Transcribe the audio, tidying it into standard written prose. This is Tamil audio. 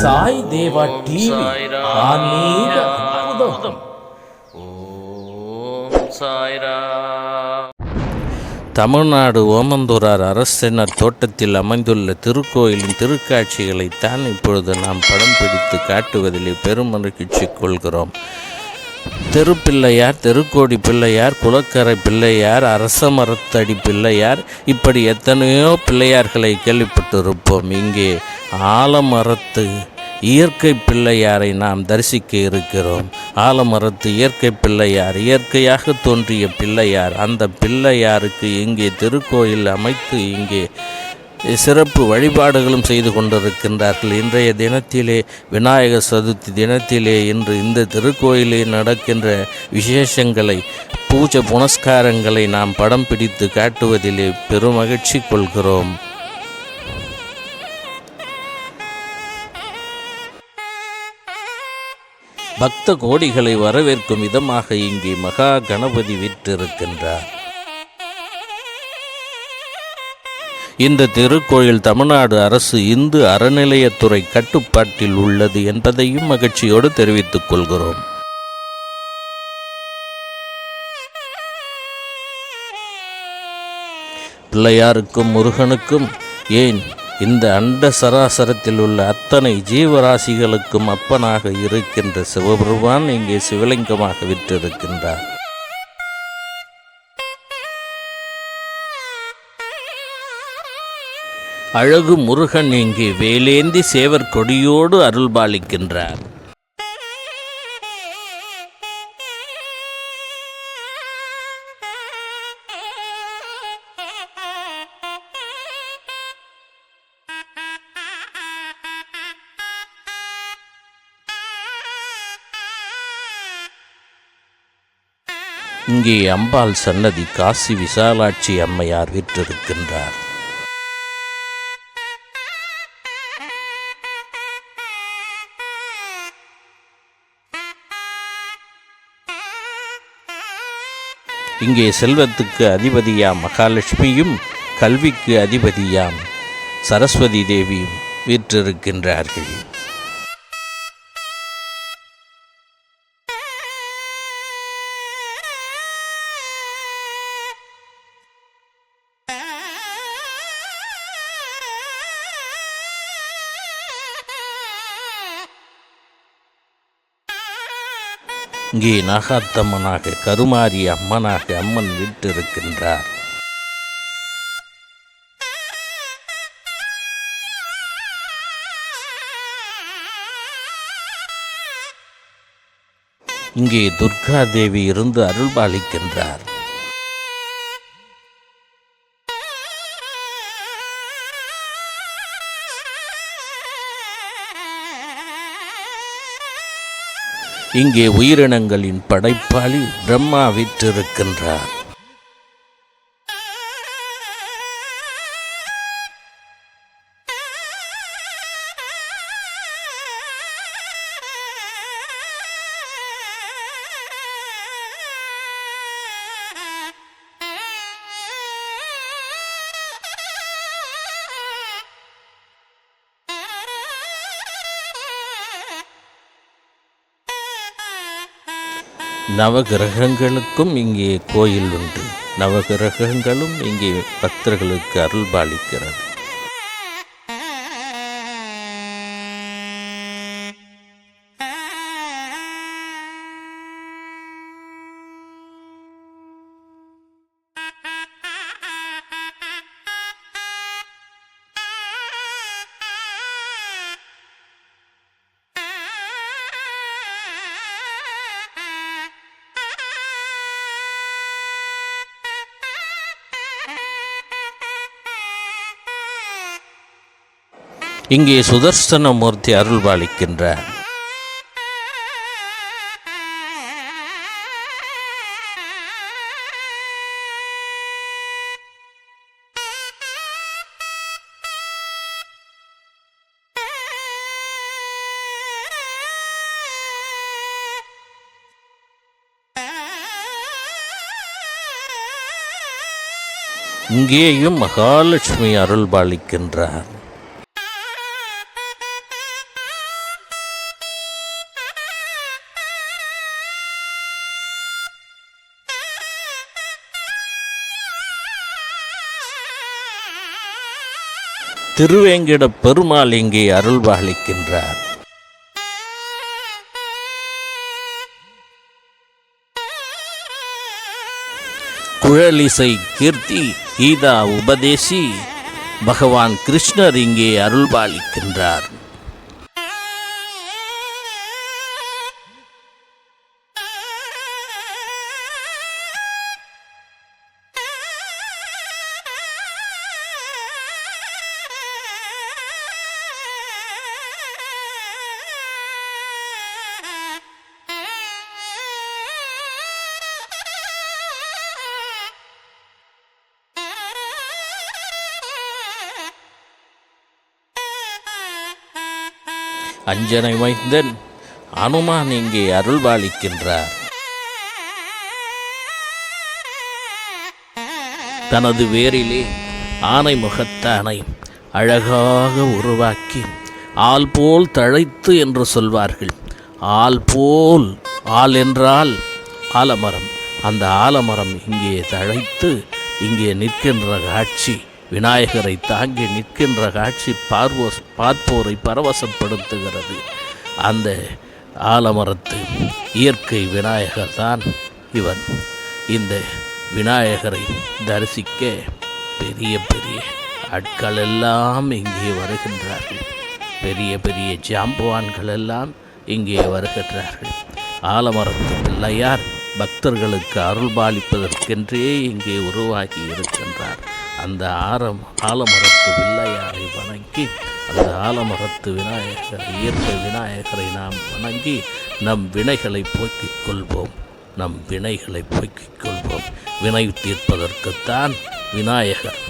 சாய் தேவா டிவி ஆன்மீக அற்புதம். ஓம் சாய்ராம். தமிழ்நாடு ஓமந்தூரார் அரசினர் தோட்டத்தில் அமைந்துள்ள திருக்கோயிலின் திருக்காட்சிகளைத்தான் இப்பொழுது நாம் படம் பிடித்து காட்டுவதிலே பெரும் மகிழ்ச்சி கொள்கிறோம். தெருப்பிள்ளையார், தெருக்கோடி பிள்ளையார், குளக்கரை பிள்ளையார், அரச மரத்தடி பிள்ளையார், இப்படி எத்தனையோ பிள்ளையார்களை கேள்விப்பட்டிருப்போம். இங்கே ஆலமரத்து இயற்கை பிள்ளையாரை நாம் தரிசிக்க இருக்கிறோம். ஆலமரத்து இயற்கை பிள்ளையார், இயற்கையாக தோன்றிய பிள்ளையார். அந்த பிள்ளையாருக்கு இங்கே திருக்கோயில் அமைத்து இங்கே சிறப்பு வழிபாடுகளும் செய்து கொண்டிருக்கின்றார்கள். இன்றைய தினத்திலே விநாயகர் சதுர்த்தி தினத்திலே இன்று இந்த திருக்கோயிலில் நடக்கின்ற விசேஷங்களை, பூஜை புனஸ்காரங்களை நாம் படம் பிடித்து காட்டுவதிலே பெருமகிழ்ச்சி கொள்கிறோம். பக்த கோடிகளை வரவேற்கும் விதமாக இங்கே மகா கணபதி வீற்றிருக்கின்றார். இந்த திருக்கோயில் தமிழ்நாடு அரசு இந்து அறநிலையத்துறை கட்டுப்பாட்டில் உள்ளது என்பதையும் மகிழ்ச்சியோடு தெரிவித்துக் கொள்கிறோம். பிள்ளையாருக்கும் முருகனுக்கும், ஏன் இந்த அண்ட சராசரத்தில் உள்ள அத்தனை ஜீவராசிகளுக்கும் அப்பனாக இருக்கின்ற சிவபெருமான் இங்கே சிவலிங்கமாக விற்றிருக்கின்றார். அழகு முருகன் இங்கே வேலேந்தி சேவர் கொடியோடு அருள்பாலிக்கின்றார். இங்கே அம்பாள் சன்னதி காசி விசாலாட்சி அம்மையார் வீற்றிருக்கின்றார். இங்கே செல்வத்துக்கு அதிபதியாம் மகாலட்சுமியும் கல்விக்கு அதிபதியாம் சரஸ்வதி தேவியும் வீற்றிருக்கின்றார்கள். இங்கே நாகாத்தம்மனாக, கருமாரி அம்மனாக அம்மன் வீற்றிருக்கின்றார். இங்கே துர்கா தேவி இருந்து அருள்பாலிக்கின்றார். இங்கே உயிரினங்களின் படைப்பாளி பிரம்மா வீற்றிருக்கின்றார். நவகிரகங்களுக்கும் இங்கே கோயில் உண்டு. நவகிரகங்களும் இங்கே பக்தர்களுக்கு அருள்பாலிக்கிறது. இங்கே சுதர்சனமூர்த்தி அருள்பாலிக்கின்றார். இங்கேயும் மகாலட்சுமி அருள்பாலிக்கின்றார். திருவேங்கட பெருமாள் இங்கே அருள்பாலிக்கின்றார். குழலிசை கீர்த்தி கீதா உபதேசி பகவான் கிருஷ்ணர் இங்கே அருள்பாலிக்கின்றார். அஞ்சனை மைந்தன் அனுமான் இங்கே அருள்பாலிக்கின்றார். தனது வேரிலே ஆனை முகத்தானை அழகாக உருவாக்கி ஆள் போல் தழைத்து என்று சொல்வார்கள். ஆள் போல், ஆள் என்றால் ஆலமரம், அந்த ஆலமரம் இங்கே தழைத்து இங்கே நிற்கின்ற காட்சி, விநாயகரை தாங்கி நிற்கின்ற காட்சி பார்ப்போரை பரவசப்படுத்துகிறது. அந்த ஆலமரத்து இயற்கை விநாயகர் தான் இவன். இந்த விநாயகரை தரிசிக்க பெரிய பெரிய ஆட்கள் எல்லாம் இங்கே வருகின்றார்கள். பெரிய பெரிய ஜாம்பவான்கள் எல்லாம் இங்கே வருகின்றார்கள். ஆலமரத்து பிள்ளையார் பக்தர்களுக்கு அருள்பாலிப்பதற்கென்றே இங்கே உருவாகி இருக்கின்றார். அந்த ஆலமரத்து பிள்ளையாரை வணங்கி, அந்த ஆலமரத்து விநாயகர், இயற்கை விநாயகரை நாம் வணங்கி நம் வினைகளை போக்கிக் கொள்வோம். நம் வினைகளை போக்கிக் கொள்வோம். வினை தீர்ப்பதற்குத்தான் விநாயகர்